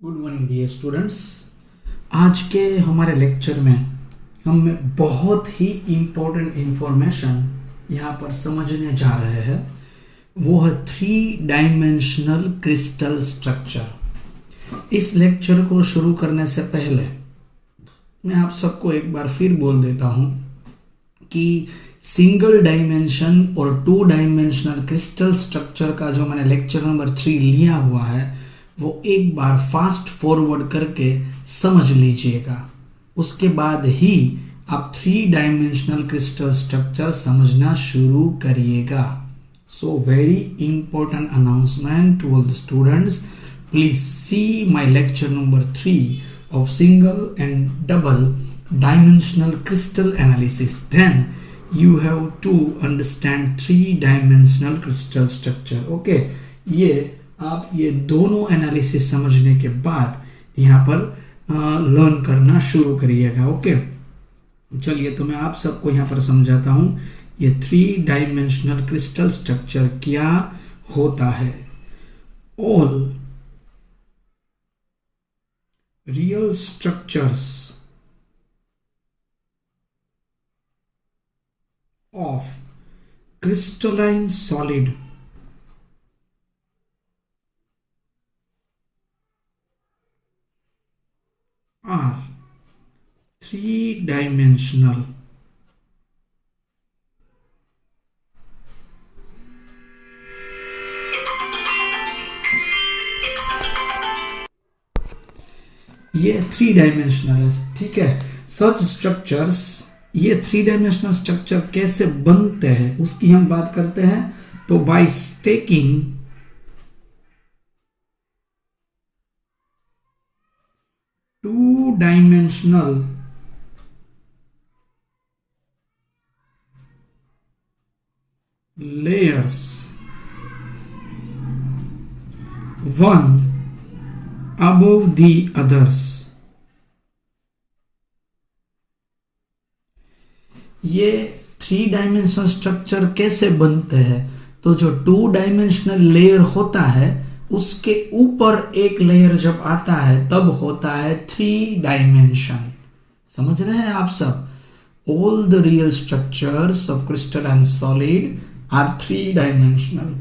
Good morning dear students. आज के हमारे लेक्चर में हम बहुत ही इम्पोर्टेंट इंफॉर्मेशन यहाँ पर समझने जा रहे हैं। वो है 3 डायमेंशनल क्रिस्टल स्ट्रक्चर। इस लेक्चर को शुरू करने से पहले मैं आप सबको एक बार फिर बोल देता हूँ कि सिंगल डायमेंशन और 2 डायमेंशनल क्रिस्टल स्ट्रक्चर का जो मैंने लेक्चर नंबर 3 लिया हुआ है वो एक बार फास्ट फॉरवर्ड करके समझ लीजिएगा। उसके बाद ही आप 3 डायमेंशनल क्रिस्टल स्ट्रक्चर समझना शुरू करिएगा। So very important announcement to all the students, please see my lecture number 3 of single and double dimensional crystal analysis. Then you have to understand 3 dimensional crystal structure. Okay, आप ये दोनों analysis समझने के बाद यहाँ पर लर्न करना शुरू करिएगा। ओके, चलिए तो मैं आप सबको यहाँ पर समझाता हूँ ये 3 डायमेंशनल क्रिस्टल स्ट्रक्चर क्या होता है। All real structures of crystalline solid are 3 dimensional. ये 3 डायमेंशनल है, ठीक है। सच स्ट्रक्चर्स, ये 3 डायमेंशनल स्ट्रक्चर कैसे बनते हैं उसकी हम बात करते हैं। तो by stacking 2 dimensional layers one above the others। ये 3 डायमेंशनल स्ट्रक्चर कैसे बनते हैं? तो जो 2 डायमेंशनल लेयर होता है उसके ऊपर एक लेयर जब आता है तब होता है 3 डायमेंशन। समझ रहे हैं आप सब? All the real structures of crystal and solid are 3 dimensional.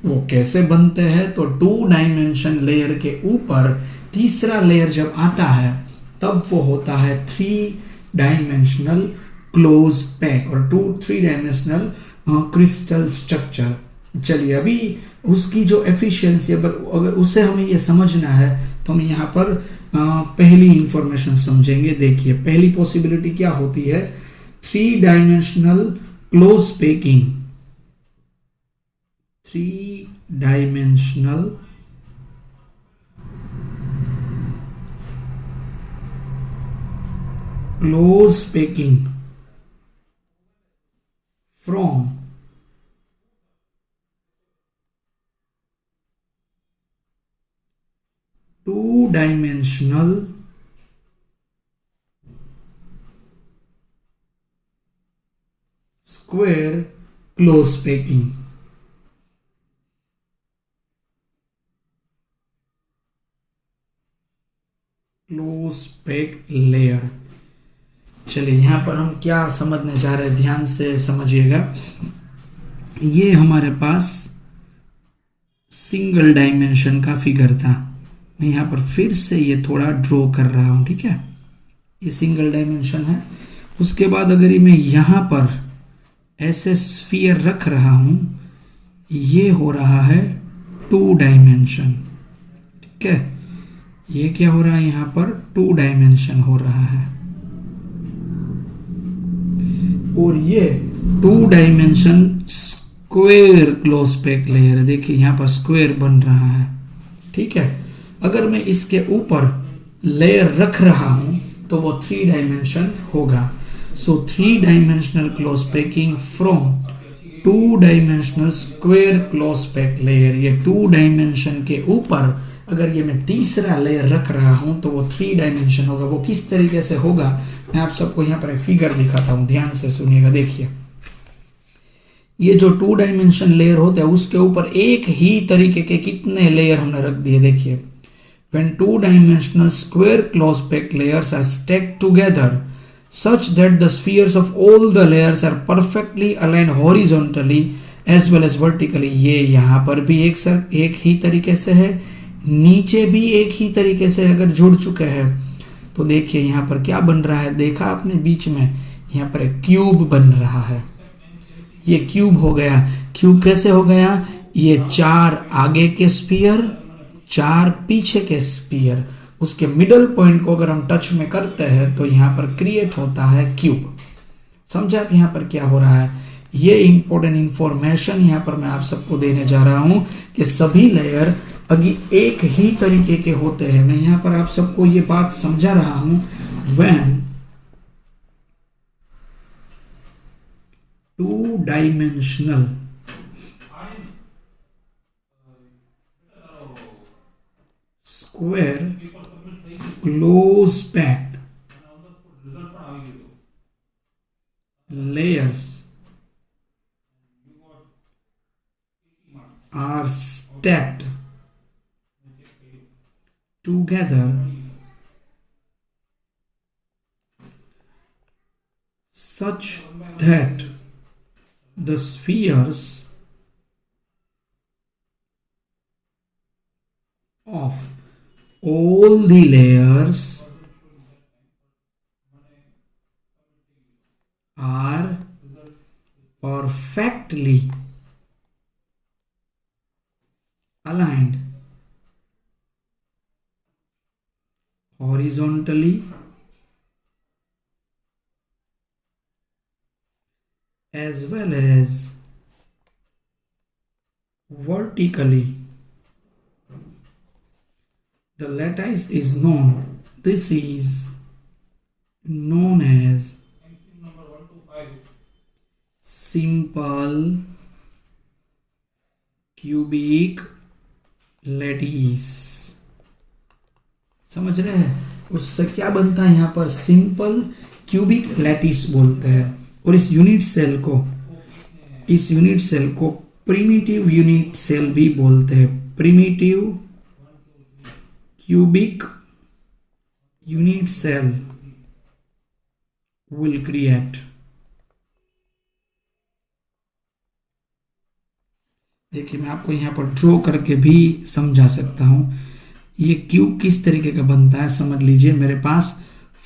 वो कैसे बनते हैं? तो 2 डायमेंशन लेयर के ऊपर तीसरा लेयर जब आता है तब वो होता है 3 डायमेंशनल क्लोज पैक और 3 डायमेंशनल क्रिस्टल स्ट्रक्चर। चलिए अभी उसकी जो एफिशिएंसी अगर उसे हमें ये समझना है तो हम यहाँ पर पहली इंफॉर्मेशन समझेंगे। देखिए पहली पॉसिबिलिटी क्या होती है? 3 dimensional close packing. 3 dimensional close packing from 2 dimensional square close packing. Close pack layer. चलिए यहाँ पर हम क्या समझने जा रहे हैं, ध्यान से समझिएगा। ये हमारे पास सिंगल डायमेंशन का फिगर था। मैं यहाँ पर फिर से ये थोड़ा ड्रॉ कर रहा हूँ, ठीक है। ये सिंगल डायमेंशन है। उसके बाद अगर मैं यहाँ पर ऐसे स्फीयर रख रहा हूँ, ये हो रहा है 2 डायमेंशन, ठीक है। ये क्या हो रहा है? यहाँ पर 2 डायमेंशन हो रहा है और ये 2 dimension square close pack layer है। देखिए यहाँ पर स्क्वायर बन रहा है, ठीक है। अगर मैं इसके ऊपर लेयर रख रहा हूं तो वो 3 डायमेंशन होगा। सो 3 dimensional close packing from 2 dimensional square close pack layer. ये 2 डायमेंशन के ऊपर अगर ये मैं तीसरा लेयर रख रहा हूं तो वो 3 डायमेंशन होगा। वो किस तरीके से होगा मैं आप सबको यहाँ पर एक फिगर दिखाता हूं, ध्यान से सुनिएगा। देखिए ये जो 2 डायमेंशन लेयर होता है उसके ऊपर एक ही तरीके के कितने लेयर हमने रख दिए। देखिए when two-dimensional square close-packed layers are stacked together such that the spheres of all the layers are perfectly aligned horizontally as well as vertically। ये यहाँ पर भी एक ही तरीके से है, नीचे भी एक ही तरीके से अगर जुड़ चुके हैं तो देखिए यहाँ पर क्या बन रहा है, देखा आपने बीच में यहाँ पर एक क्यूब बन रहा है। ये क्यूब हो गया। क्यूब कैसे हो गया? ये 4 आगे के स्फीयर, 4 पीछे के स्फीयर, उसके मिडल पॉइंट को अगर हम टच में करते हैं तो यहाँ पर क्रिएट होता है क्यूब। समझे आप यहाँ पर क्या हो रहा है? ये इंपॉर्टेंट इंफॉर्मेशन यहाँ पर मैं आप सबको देने जा रहा हूं कि सभी लेयर अभी एक ही तरीके के होते हैं। मैं यहाँ पर आप सबको ये बात समझा रहा हूं। When two-dimensional square close-packed layers are stacked together such that the spheres of all the layers are perfectly aligned horizontally as well as vertically। The lattice is known, this is known as simple cubic lattice। समझ रहे हैं? उससे क्या बनता है यहाँ पर? Simple cubic lattice बोलते हैं। और इस यूनिट सेल को प्रिमिटिव यूनिट सेल भी बोलते हैं। Primitive cubic unit cell will create. देखिए मैं आपको यहाँ पर ड्रॉ करके भी समझा सकता हूं। ये क्यूब किस तरीके का बनता है समझ लीजिए। मेरे पास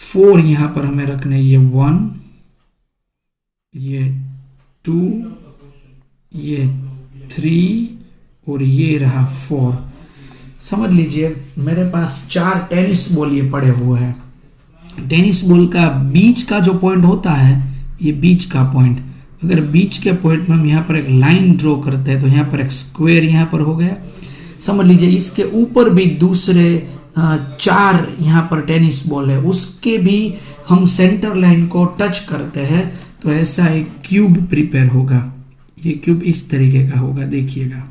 4 यहां पर हमें रखने, ये 1, ये 2, ये 3 और ये रहा 4। समझ लीजिए मेरे पास 4 टेनिस बॉल ये पड़े हुए हैं। टेनिस बॉल का बीच का जो पॉइंट होता है, ये बीच का पॉइंट, अगर बीच के पॉइंट में हम यहाँ पर एक लाइन ड्रॉ करते हैं तो यहाँ पर एक स्क्वायर यहाँ पर हो गया। समझ लीजिए इसके ऊपर भी दूसरे 4 यहाँ पर टेनिस बॉल है, उसके भी हम सेंटर लाइन को टच करते हैं तो ऐसा एक क्यूब प्रिपेयर होगा। ये क्यूब इस तरीके का होगा, देखिएगा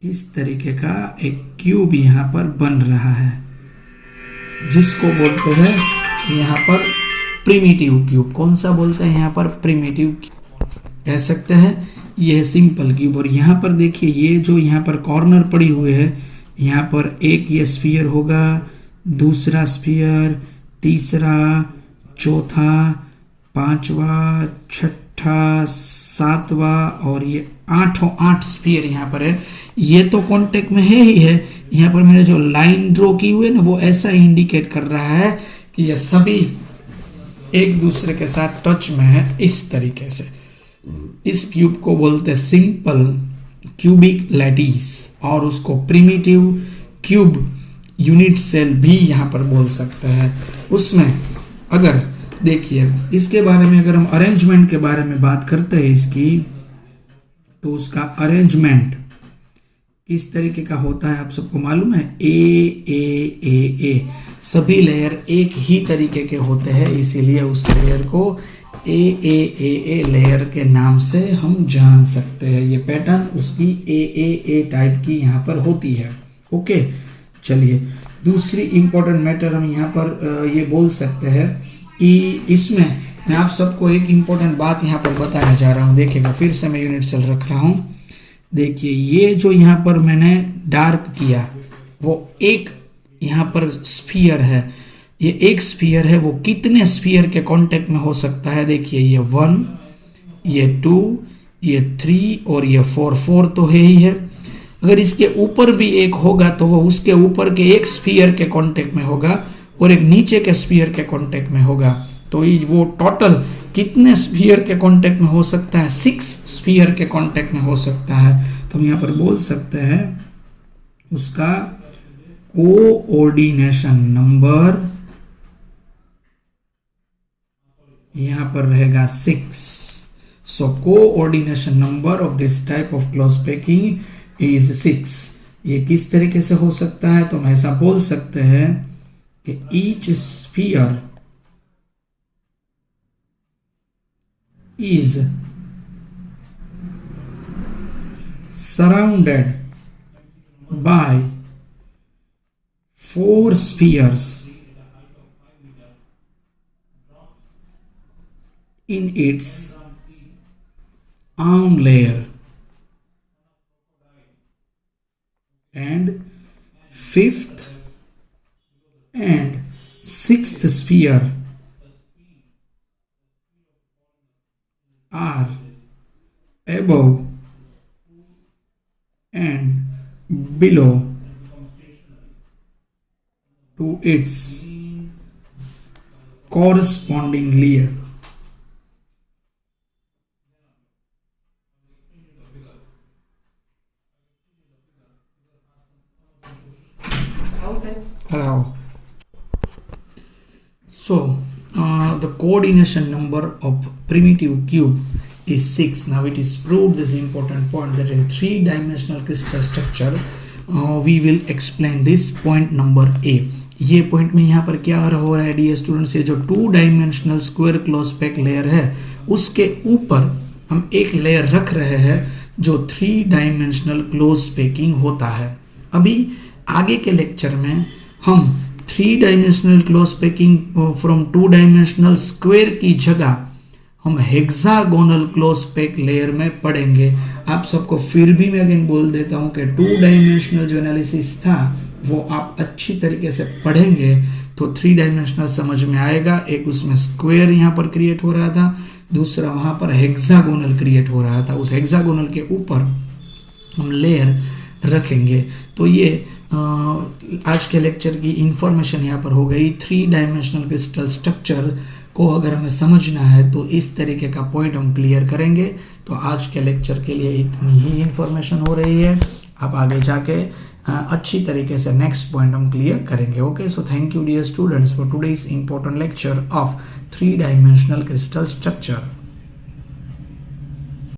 इस तरीके का एक क्यूब यहाँ पर बन रहा है, जिसको बोलते हैं यहाँ पर प्रिमिटिव क्यूब। कौन सा बोलते हैं यहाँ पर? प्रिमिटिव कह सकते हैं। ये है सिंपल क्यूब। और यहाँ पर देखिए ये जो यहाँ पर कॉर्नर पड़ी हुई है, यहाँ पर एक ये स्फीयर होगा, दूसरा स्फीयर, तीसरा, चौथा, 5वां, 6ठा, 7वां और ये 8 स्फीयर यहाँ पर है। ये तो कांटेक्ट में है ही है। यहाँ पर मैंने जो लाइन ड्रॉ की हुई है ना, वो ऐसा इंडिकेट कर रहा है कि ये सभी एक दूसरे के साथ टच में है इस तरीके से। इस क्यूब को बोलते हैं सिंपल क्यूबिक लैटिस और उसको प्रिमिटिव क्यूब यूनिट सेल भी यहां पर बोल सकते हैं। उसमें अगर देखिए इसके बारे में अगर हम अरेंजमेंट के बारे में बात करते हैं इसकी, तो उसका अरेंजमेंट किस तरीके का होता है आप सबको मालूम है? ए सभी लेयर एक ही तरीके के होते हैं, इसीलिए उस लेयर को ए लेयर के नाम से हम जान सकते हैं। ये पैटर्न उसकी ए टाइप की यहाँ पर होती है। ओके, चलिए दूसरी इंपॉर्टेंट मैटर हम यहाँ पर ये बोल सकते हैं कि इसमें मैं आप सबको एक इंपॉर्टेंट बात यहाँ पर बताने जा रहा हूँ। देखिएगा फिर से मैं यूनिट सेल रख रहा हूँ। देखिए ये जो यहाँ पर मैंने डार्क किया, वो एक यहाँ पर स्फीयर है, ये एक स्फीयर है, वो कितने स्फीयर के कांटेक्ट में हो सकता है? देखिए ये 1, ये 2, ये 3 और ये 4, 4 तो है ही है। अगर इसके ऊपर भी एक होगा तो वो उसके ऊपर के एक स्फीयर के कांटेक्ट में होगा और एक नीचे के स्फीयर के कांटेक्ट में होगा। तो वो टोटल कितने स्फीयर के कांटेक्ट में हो सकता है? 6 स्फीयर के कांटेक्ट में हो सकता है। तो हम यहाँ पर बोल सकते हैं उसका कोऑर्डिनेशन नंबर यहाँ पर रहेगा 6। So coordination number of this type of clause packing is 6। ये किस तरीके से हो सकता है? तो हम ऐसा बोल सकते हैं कि each sphere is surrounded by 4 spheres in its arm layer, and 5th and 6th sphere are above and below to its corresponding layer. Hello. So the coordination number of primitive cube is 6. Now it is proved this important point that in 3-dimensional crystal structure we will explain this point number A. ये point में यहाँ पर क्या हो रहा है dear students? ये जो 2-डायमेंशनल स्क्वायर क्लोज पैक लेयर है उसके ऊपर हम एक लेयर रख रहे हैं जो 3-डायमेंशनल क्लोज पैकिंग होता है। अभी आगे के लेक्चर में हम 3-डायमेंशनल क्लोज पैकिंग फ्रॉम 2-डायमेंशनल स्क्वायर की जगह हम हेक्सागोनल क्लोज पैक लेयर में पढ़ेंगे। आप सबको फिर भी मैं अगेन बोल देता हूं कि 2-डायमेंशनल जो एनालिसिस था वो आप अच्छी तरीके से पढ़ेंगे तो 3-डायमेंशनल समझ में आएगा। एक उसमें स्क्वायर यहाँ पर क्रिएट हो रहा था, दूसरा वहां पर हेक्सागोनल क्रिएट हो रहा था। उस हेक्सागोनल के ऊपर हम लेयर रखेंगे। तो ये आज के लेक्चर की इंफॉर्मेशन यहाँ पर हो गई। 3-डायमेंशनल क्रिस्टल स्ट्रक्चर को अगर हमें समझना है तो इस तरीके का पॉइंट हम क्लियर करेंगे। तो आज के लेक्चर के लिए इतनी ही इंफॉर्मेशन हो रही है। आप आगे जाके अच्छी तरीके से नेक्स्ट पॉइंट हम क्लियर करेंगे। Okay, so thank you dear students for today's important lecture of three dimensional crystal structure.